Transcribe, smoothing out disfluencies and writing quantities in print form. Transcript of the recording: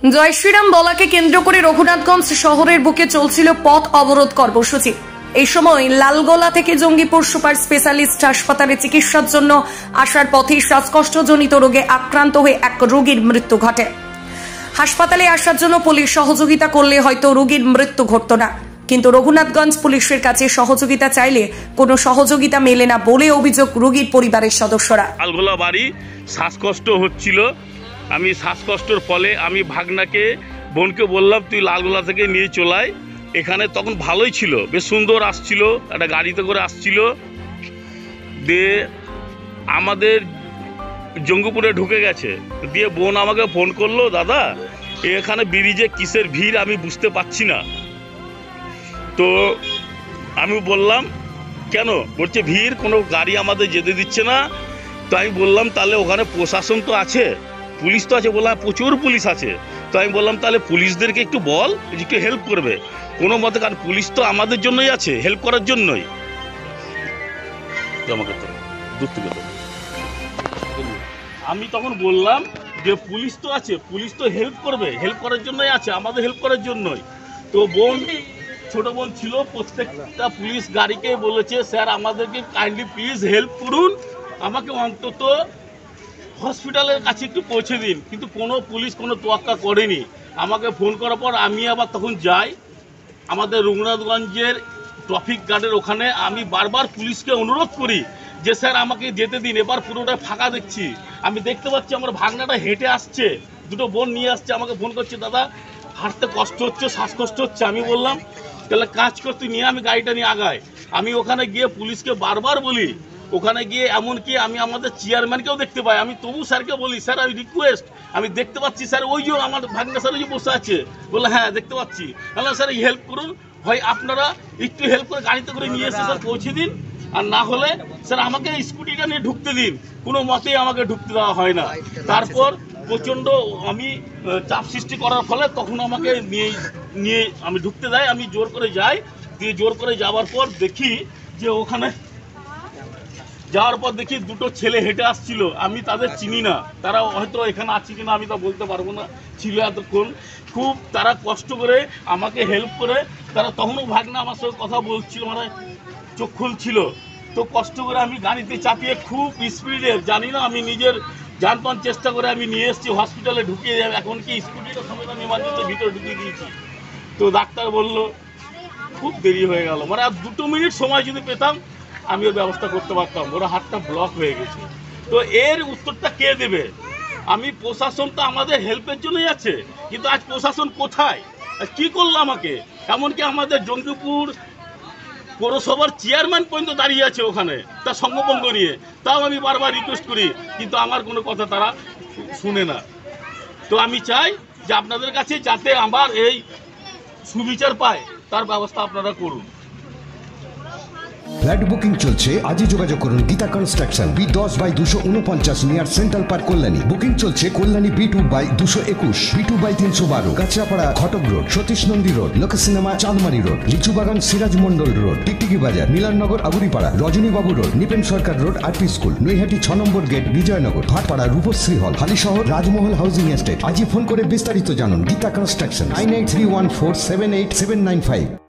জয় শ্রীরাম বলাকে কেন্দ্র করে রঘুনাথগঞ্জ শহরের বুকে চলছিল পথ অবরোধ কর্মসূচি। এই সময় লালগোলা থেকে জঙ্গিপুর সুপার স্পেশালিস্ট হাসপাতালে চিকিৎসার জন্য আসার পথে শ্বাসকষ্টজনিত রোগে আক্রান্ত হয়ে এক রোগীর মৃত্যু ঘটে। হাসপাতালে আসার জন্য পুলিশ সহযোগিতা করলে হয়তো রোগীর মৃত্যু ঘটত না, কিন্তু রঘুনাথগঞ্জ পুলিশের কাছে সহযোগিতা চাইলে কোনো সহযোগিতা মেলে না বলে অভিযোগ রোগীর পরিবারের সদস্যরা। লালগোলা বাড়ি, শ্বাসকষ্ট হচ্ছিল। আমি শ্বাসকষ্টের ফলে আমি ভাগনাকে বোনকে বললাম তুই লালগোলা থেকে নিয়ে চলাই। এখানে তখন ভালোই ছিল, বেশ সুন্দর আসছিল, একটা গাড়িতে করে আসছিল। দিয়ে আমাদের জঙ্গিপুরে ঢুকে গেছে। দিয়ে বোন আমাকে ফোন করলো, দাদা এখানে ব্রিজে কিসের ভিড় আমি বুঝতে পারছি না। তো আমি বললাম কেন? বলছে ভিড়, কোনো গাড়ি আমাদের যেতে দিচ্ছে না। তো আমি বললাম তাহলে ওখানে প্রশাসন তো আছে, পুলিশ তো আছে। বললাম প্রচুর পুলিশ আছে। তো আমি বললাম তাহলে পুলিশদেরকে একটু বল, একটু হেল্প করবে কোনো মতে, কারণ পুলিশ তো আমাদের জন্যই আছে, হেল্প করার জন্যই। আমি তখন বললাম যে পুলিশ তো আছে, পুলিশ তো হেল্প করবে, হেল্প করার জন্যই আছে, আমাদের হেল্প করার জন্যই। তো বোন, ছোট বোন ছিল, প্রত্যেকটা পুলিশ গাড়িকে বলেছে স্যার আমাদেরকে কাইন্ডলি প্লিজ হেল্প করুন, আমাকে অন্তত হসপিটালের কাছে একটু পৌঁছে দিন। কিন্তু কোনো পুলিশ কোনো তোয়াক্কা করেনি। আমাকে ফোন করার পর আমি আবার তখন যাই আমাদের রঘুনাথগঞ্জের ট্রাফিক গার্ডের ওখানে। আমি বারবার পুলিশকে অনুরোধ করি যে স্যার আমাকে যেতে দিন, এবার পুরোটা ফাঁকা দেখছি। আমি দেখতে পাচ্ছি আমার ভাগনাটা হেঁটে আসছে, দুটো বোন নিয়ে আসছে, আমাকে ফোন করছে দাদা হাঁটতে কষ্ট হচ্ছে, শ্বাসকষ্ট হচ্ছে। আমি বললাম তাহলে কাজ করতে নিয়ে আমি গাড়িটা নিয়ে আগাই। আমি ওখানে গিয়ে পুলিশকে বারবার বলি, ওখানে গিয়ে এমনকি আমি আমাদের চেয়ারম্যানকেও দেখতে পাই। আমি তবু স্যারকে বলি স্যার আমি রিকোয়েস্ট, আমি দেখতে পাচ্ছি স্যার ওই যে আমার ভাগনা স্যার ওই যে বসে আছে। বললো হ্যাঁ দেখতে পাচ্ছি। বললাম স্যার হেল্প করুন, হয় আপনারা একটু হেল্প করে গাড়িতে করে নিয়ে এসে স্যার পৌঁছে দিন, আর না হলে স্যার আমাকে স্কুটিটা নিয়ে ঢুকতে দিন। কোনো মতেই আমাকে ঢুকতে দেওয়া হয় না। তারপর প্রচণ্ড আমি চাপ সৃষ্টি করার ফলে তখন আমাকে নিয়ে আমি ঢুকতে দেয়। আমি জোর করে যাই। দিয়ে জোর করে যাওয়ার পর দেখি যে ওখানে যাওয়ার পর দেখি দুটো ছেলে হেঁটে আসছিল। আমি তাদের চিনি না, তারা হয়তো এখানে আছে কিনা আমি তা বলতে পারবো না। ছিল এতক্ষণ খুব তারা কষ্ট করে আমাকে হেল্প করে, তারা তখনও ভাগনা আমার সঙ্গে কথা বলছিল, মানে চোখ খুলছিল। তো কষ্ট করে আমি গাড়িতে চাপিয়ে খুব স্পিডে, জানি না আমি নিজের জানপান চেষ্টা করে আমি নিয়ে এসেছি, হসপিটালে ঢুকিয়ে যাবে। এখন কি স্কুটিটা সমেত আমি এমার্জেন্সির ভিতরে ঢুকিয়ে দিয়েছি। তো ডাক্তার বলল খুব দেরি হয়ে গেল, মানে আর 2 মিনিট সময় যদি পেতাম আমি ওর ব্যবস্থা করতে পারতাম। ওরা হাতটা ব্লক হয়ে গেছে। তো এর উত্তরটা কে দেবে? আমি প্রশাসন তো আমাদের হেল্পের জন্যই আছে, কিন্তু আজ প্রশাসন কোথায়? কি করলো আমাকে? এমনকি আমাদের জঙ্গিপুর পৌরসভার চেয়ারম্যান পর্যন্ত দাঁড়িয়ে আছে ওখানে তার সঙ্গভঙ্গ নিয়ে। তাও আমি বারবার রিকোয়েস্ট করি, কিন্তু আমার কোনো কথা তারা শুনে না। তো আমি চাই যে আপনাদের কাছে যাতে আমার এই সুবিচার পায় তার ব্যবস্থা আপনারা করুন। ফ্ল্যাট বুকিং চলছে, আজই যোগাযোগ করুন Gita construction, B10/249 near central park Kalyani. Booking চলছে কল্যাণী B2/221, B2/312, কাঁচরাপাড়া ঘটক রোড, সতীশ নন্দী রোড, লোক সিনেমা চাঁদমারি রোড, লিচুবাগান সিরাজ মন্ডল রোড, টিকটিকি বাজার, মিলননগর আবুরিপাড়া, রজনীবাবু রোড, নিপেন সরকার রোড, RP স্কুল, নৈহাটি 6 নম্বর গেট, বিজয়নগর, ভাটপাড়া, রূপশ্রী হল, হালিশহর, রাজমহল হাউজিং এস্টেট। আজই ফোন করে বিস্তারিত জানুন। গীতা কনস্ট্রাকশন 9831478795।